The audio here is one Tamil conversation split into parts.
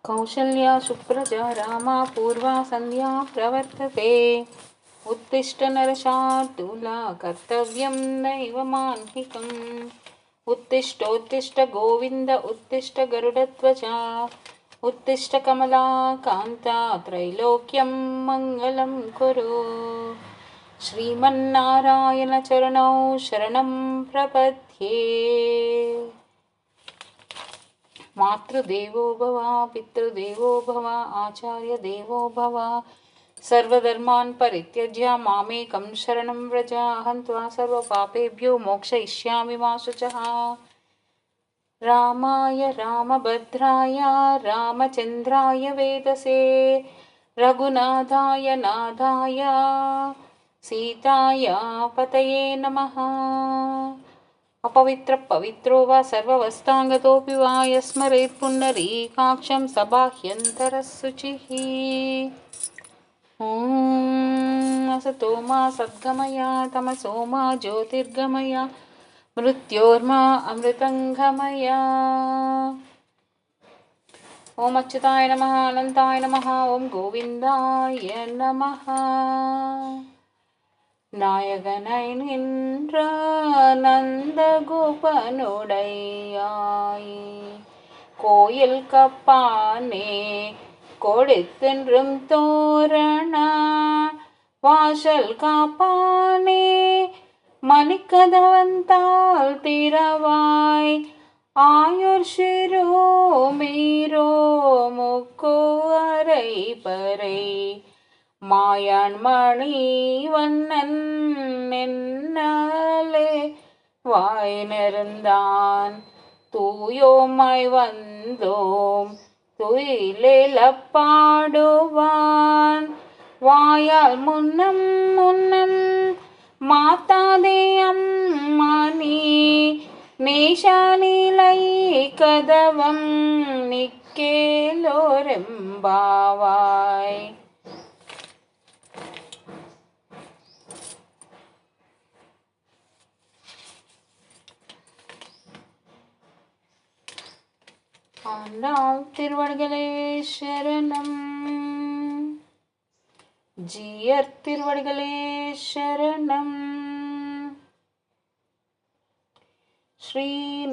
कौसल्या सुप्रजा रामा पूर्वा संध्या प्रवर्तते। उत्तिष्ठ नरशार्दूला कर्तव्यं दैवमान्निकम्। उत्तिष्ठोत्तिष्ठ गोविन्द उत्तिष्ठ गरुडध्वजा उत्तिष्ठ कमला कान्ता त्रैलोक्यं मङ्गलं कुरु। श्रीमन्नारायण चरणौ शरणं प्रपद्ये। मातृदेवो भव पितृदेवो भव आचार्य देवो भव सर्वधर्मान् परित्यज्य मामेकं शरणं व्रज। अहं त्वा सर्वपापेभ्यो मोक्षयिष्यामि मा शुचः। रामाय रामभद्राय रामचन्द्राय वेदसे रघुनाथाय नाथाय सीताय पतये नमः। अपवित्र पवित्रो वा सर्ववस्तांगतोऽपि वा यस्मरेत् पुण्डरीकाक्षं सबाह्यन्तरशुचिः। असतो मा सद्गमय तमसो मा ज्योतिर्गमय मृत्योर्मा अमृतङ्गमय। ओम अच्युताय नमः अनन्ताय नमः ओम गोविन्दाय नमः। நாயகனை நின்ற நந்தகோபனுடையாய் கோயில் கப்பானே கொடுத்தென்றும் தோரண வாசல் காப்பானே மணிக்கதவந்தால் திறவாய் ஆயுர் சிரோ மீரோ முக்கோ அரை பறை மாயான் மணி வண்ணன் என்னலே வாய் நிறந்தான் தூயோமாய் வந்தோம் துயிலெழப்பாடுவான் வாயால் முன்னம் முன்னம் மாத்தாதே அம்மா நீ நேஷானிலை கதவம் நிக்கேலோரெம்பாவாய். ஆண்டாள் திருவடிகளே சரணம். ஜீயர் திருவடிகளே சரணம். ஸ்ரீ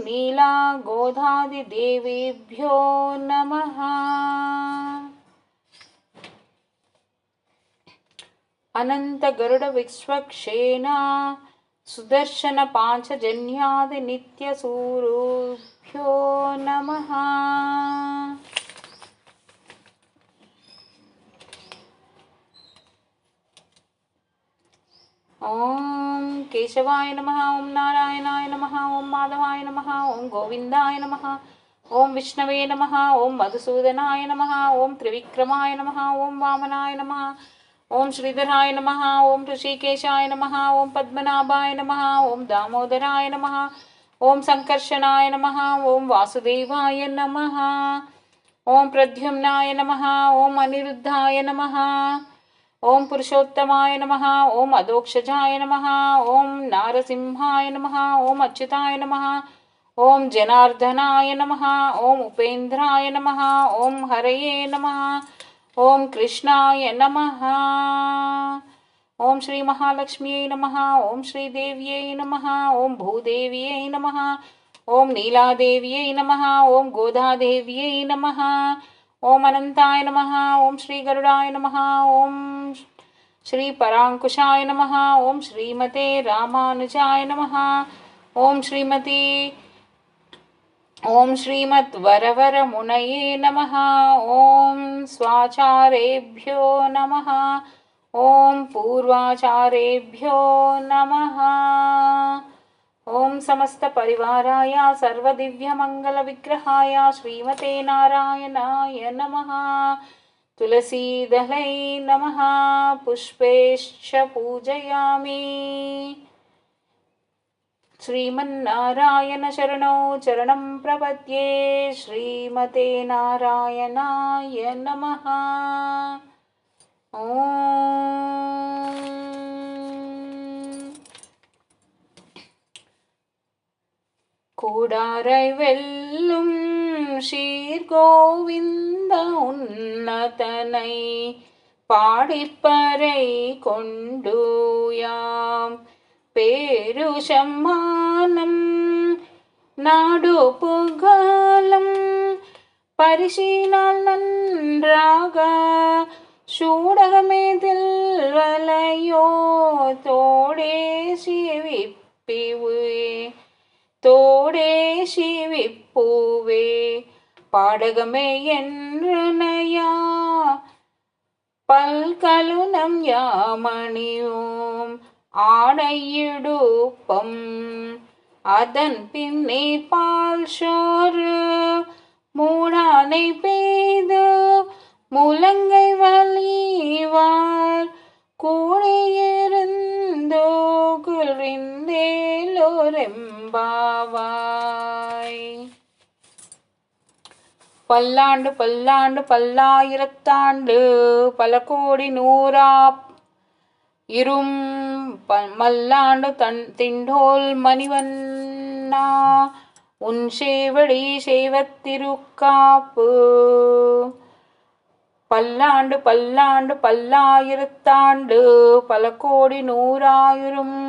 நீலா கோதாதி தேவேभ्यो நமः. அனந்த கருட விஸ்வக்ஷேனா சுதர்சன பாஞ்சஜன்யாதி நித்ய சூருभ्यो நமः. ओम केशवाय नमः ओम नारायणाय नमः ओम माधवाय नमः ओम गोविन्दाय नमः ओम विष्णवे नमः ओम मधुसूदनाय नमः ओम त्रिविक्रमाय नमः ओम वामनाय नमः ओम श्रीधराय नमः ओम ऋषिकेशाय नमः ओम पद्मनाभाय नमः ओम दामोदराय नमः ओम संकर्षणाय नमः ओम वासुदेवाय नमः ओम प्रद्युम्नाय नमः ओम अनिरुद्धाय नमः ओम पुरुषोत्तमाय नमः ओम अधोक्षजाय नमः ओम नारसिंहाय नमः ओम अच्युताय नमः ओम जनार्दनाय नमः ओम उपेन्द्राय नमः ओम हरये नमः ओम कृष्णाय नमः ओम श्री महालक्ष्म्यै नमः ओम श्रीदेव्यै नमः ओम भूदेव्यै नमः ओम नीलादेव्यै नमः ओम गोदादेव्यै नमः ओम अनंताय नमः ओम श्री गरुडाय नमः ओम श्री परांकुशाय नमः ओम श्रीमते रामानुजाय नमः ओम श्रीमत् वरवर मुनये नमः ओम स्वाचारेभ्यो नमः ओम पूर्वाचारेभ्यो नमः ओम समस्त परिवाराय सर्वदिव्यमंगल विग्रहाय श्रीमते नारायणाय नमः तुलसीदलै नमः पुष्पैश्च पूजयामि श्रीमन्नारायण शरणौ चरणं प्रपद्ये श्रीमते नारायणाय नमः கூடாரை வெல்லும் சீர்கோவிந்த உன்னதனை பாடிப்பறை கொண்டு யாம் பேருஷம்மானம் நாடு புகழும் பரிசினால் நன்றாக சூடகமேதில் வலையோ தோடே சிவிப்புவே பாடகமே என்றனையா பல்கலுனம் யாமணியோம் ஆடையிடுப்பம் அதன் பின்னே பால் சோறு மூடானை பெய்து முழங்கை வலிவார் கூடியிருந்தோ குளிர்ந்தேலோரெம்பாவாய். பல்லாண்டு பல்லாண்டு பல்லாயிரத்தாண்டு பல கோடி நூறா இரும் மல்லாண்டு திண்டோல் மணிவண்ணா உன் சேவடி செய்வத்திருக்காப்பு. பல்லாண்டு பல்லாண்டு பல்லாயிரத்தாண்டு பல கோடி நூறாயிரும்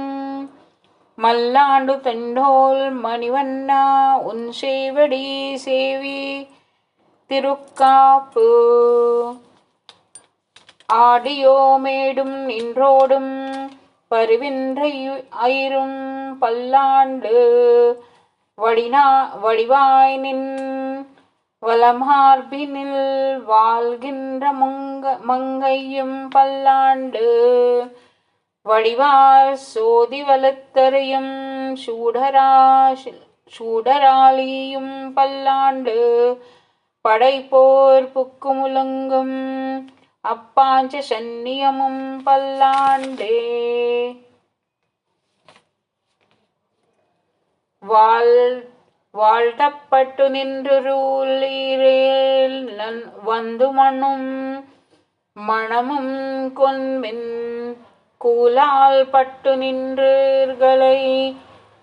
மல்லாண்டு திண்டோல் மணிவண்ணா உன் சேவடி சேவி திருக்காப்பு. ஆடியோ மேடும் நின்றோடும் பருவின்றை ஐரும் பல்லாண்டு வடிவாய் நின் வலமார்பினில் வாழ்கின்ற மங்கையும் பல்லாண்டு வடிவார் சோதி வலத்தரையும் சூடராளியும் பல்லாண்டு படைப்போர் புக்குமுலங்கும் அப்பாஞ்ச சன்னியமும் பல்லாண்டே. வாழ்த்தப்பட்டு நின்றுருளீரேல் வந்து மண்ணும் மணமும் கொன்மின் கூலால் பட்டு நின்றீர்களை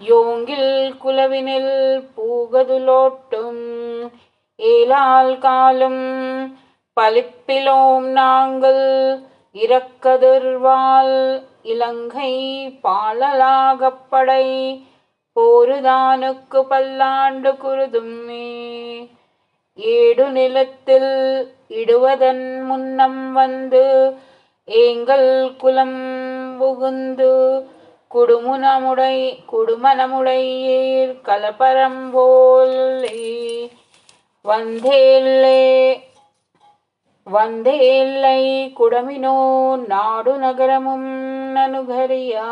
யோங்கில் குலவினில் பூகதுலோட்டும் ஏலால் காலும் பலிப்பிலோம் நாங்கள் இரக்கதிர்வால் இலங்கை பாலலாகப்படை போருதானுக்கு பல்லாண்டு குருதும்மே. ஏடு நிலத்தில் இடுவதன் முன்னம் வந்து எங்கள் குலம் புகுந்து குடுமனமுடையீர் கலப்பரம்போலே வந்தேல்லை குடமினோ நாடு நகரமும் நனுகரியா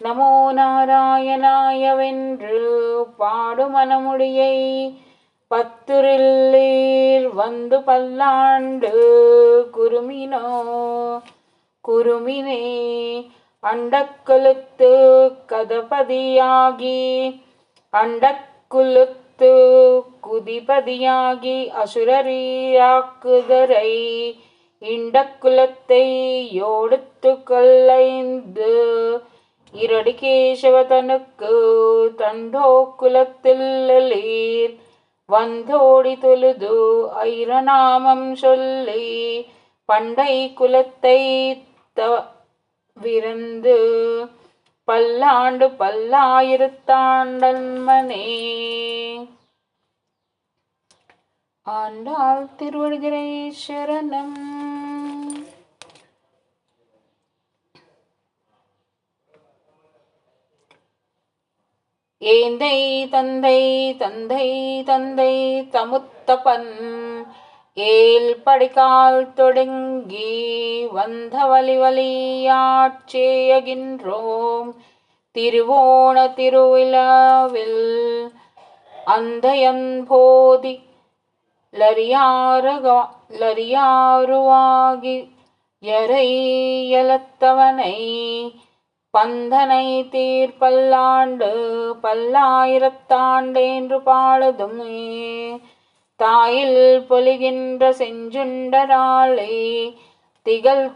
நமோ நாராயணாயவென்று பாடுமனமுடியை பத்துரில்லீர் வந்து பல்லாண்டு குருமினே அண்டக்குலுத்து கதபதியாகி அண்டக்குலுத்து குதிபதியாகி அசுரரீராக்குதரை இண்டக்குலத்தை யோடுத்து கொள்ளைந்து இரடி கேசவதனுக்கு தண்டோ குலத்தில்லீர் வந்தோடி தொழுது ஐரநாமம் சொல்லி பண்டை குலத்தை விருந்து பல்லாண்டு பல்லாயிரத்தாண்டன்மனே. ஆண்டாள் திருவடிகளை சரணம். ஏந்தை தந்தை தந்தை தந்தை தமுத்தப்பன் ஏல் படிக்கால் தொடங்கி வந்த வலியாட்சேயகின்றோம் திருவோண திருவிழாவில் அந்தயன்போதி லரியாருவாகி யரையலத்தவனை பந்தனை தீர்ப்பல்லாண்டு பல்லாயிரத்தாண்டென்று பாடுதுமே. தாயில் பொலிகின்ற செஞ்சுண்டராளை திகழ்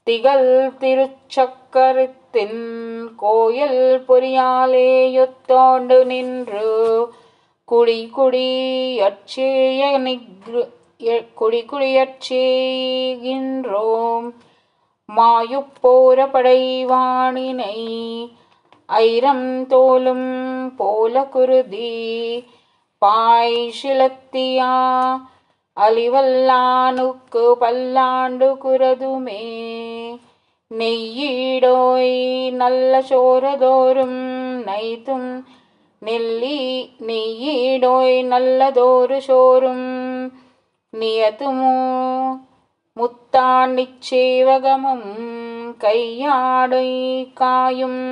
திகழ் திருச்சக்கரத்தின் கோயில் பொறியாலே யொத்தோண்டு நின்று குடிக்குடியற்செய்கின்றோம் மாயுப்போர படைவாணினை ஐரம் தோலும் போல குருதி பாய்ஷிலத்தியா அலிவல்லானுக்கு பல்லாண்டு குரதுமே நெய்யீடோய் நல்ல சோரதோறும் நைத்தும் நெய்யீடோய் நல்லதோரு சோறும் நியத்துமோ முத்தான் நிச்சேவகமும் கையாடை காயும்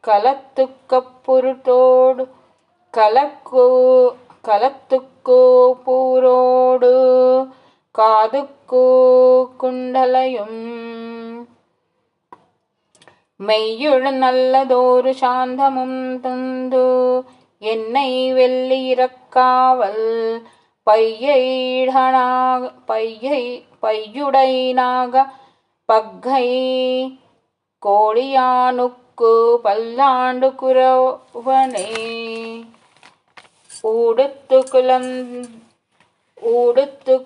கலத்துக்கப் பொருட்டோடு கலத்துக்கு பூரோடு காதுக்கு குண்டலையும் மெய்யுள் நல்லதோரு சாந்தமும் தந்து என்னை வெள்ளியிறக்காவல் பையுடைனாக பக்கை கோழியானுக்கு பல்லாண்டு குரவனே ஊடுத்து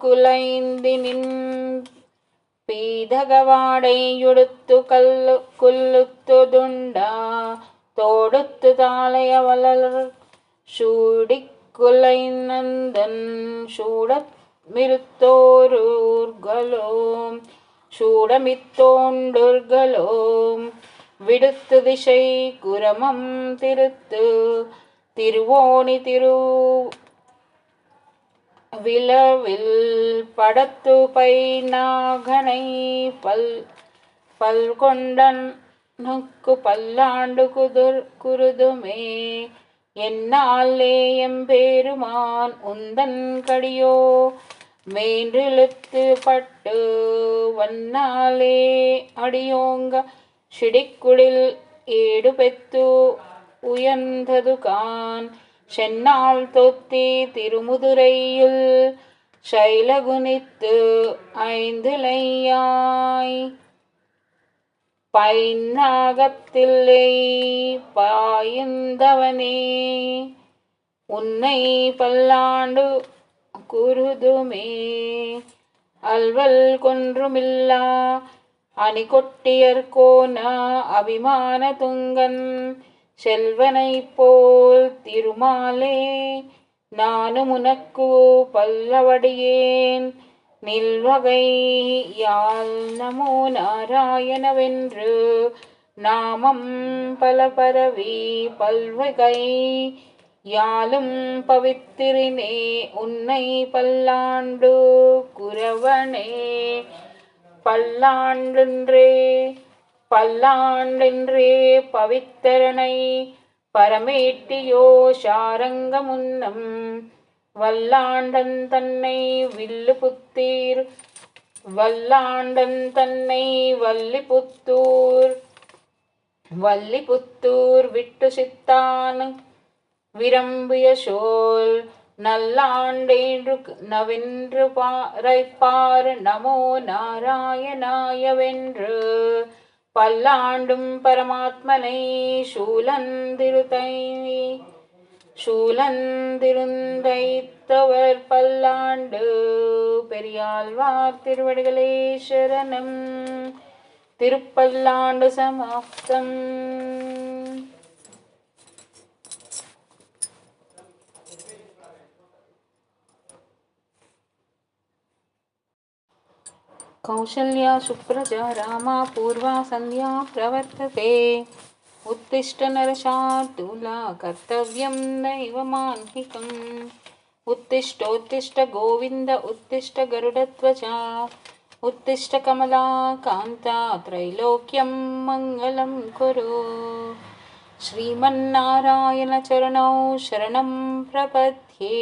குலைந்தினின் பீதகவாடையுடுத்து குல்லுத்துதுண்டா தோடுத்து தாளைய வளர் சூடிக்குலைநந்தன் சூடமித்தோண்டுர்களோம் விடுத்து திசை குரமம் திருவோணி விளவில் படத்து பைநாகனை பல்கொண்டனுக்கு பல்லாண்டு குருதுமே என்னாலே எம்பெருமான் உந்தன் கடியோ மேன்றிழுத்து பட்டு வன்னாலே அடியோங்க சிடிக்குடில் ஏடு பெத்து உயர்ந்ததுகான் சென்னால் தொத்தி திருமுதுரையில் சைலகுனித்து ஐந்திலையாய் பைநாகத்தில்லை பாய்ந்தவனே உன்னை பல்லாண்டு குருதுமே அல்வல் கொன்றுமில்லா அணிகொட்டியர்கோன அபிமான துங்கன் செல்வனை போல் திருமாலே நானும் உனக்கு பல்லவடியேன் நில்வகை யாழ் நமோ நாராயணவென்று நாமம் பல பரவி பல்வகை யாழும் பவித்திரினே உன்னை பல்லாண்டு குரவனே பல்லாண்டென்றே பவித்தரனை பரமேட்டியோ சாரங்க முன்னம் வல்லாண்டன் தன்னை வல்லிபுத்தூர் விட்டு சித்தான் விரம்பிய சோல் நல்லாண்டேன்று நவென்று பாரைப்பார் நமோ நாராயணாயவென்று பல்லாண்டும் பரமாத்மனை சூலந்திருந்தைத்தவர் பல்லாண்டு பெரியாழ்வார் திருவடிகளே சரணம். திருப்பல்லாண்டு சமாப்தம். कौशल्या सुप्रजा रामा पूर्वा संध्या प्रवर्तते उत्तिष्ठ नरशार्दूला कर्तव्यं दैवमान्निकम् उत्तिष्ठोत्तिष्ठ गोविन्द उत्तिष्ठ गरुडध्वजा उत्तिष्ठ कमला कान्ता त्रैलोक्यं मङ्गलं कुरु. श्रीमन्नारायण चरणौ शरणं प्रपद्ये.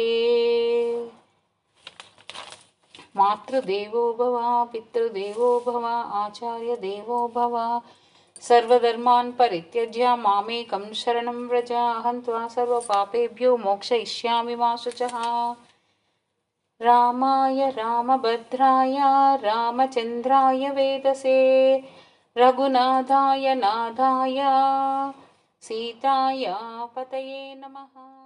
मातृदेवो भव पितृदेवो भव आचार्य देवो भव सर्वधर्मान् परित्यज्य मामेकं शरणं व्रज अहं त्वा सर्वपापेभ्यो मोक्षयिष्यामि मा शुचः. रामाय रामभद्राय रामचन्द्राय वेदसे रघुनाथाय नाथाय सीताय पतये नमः।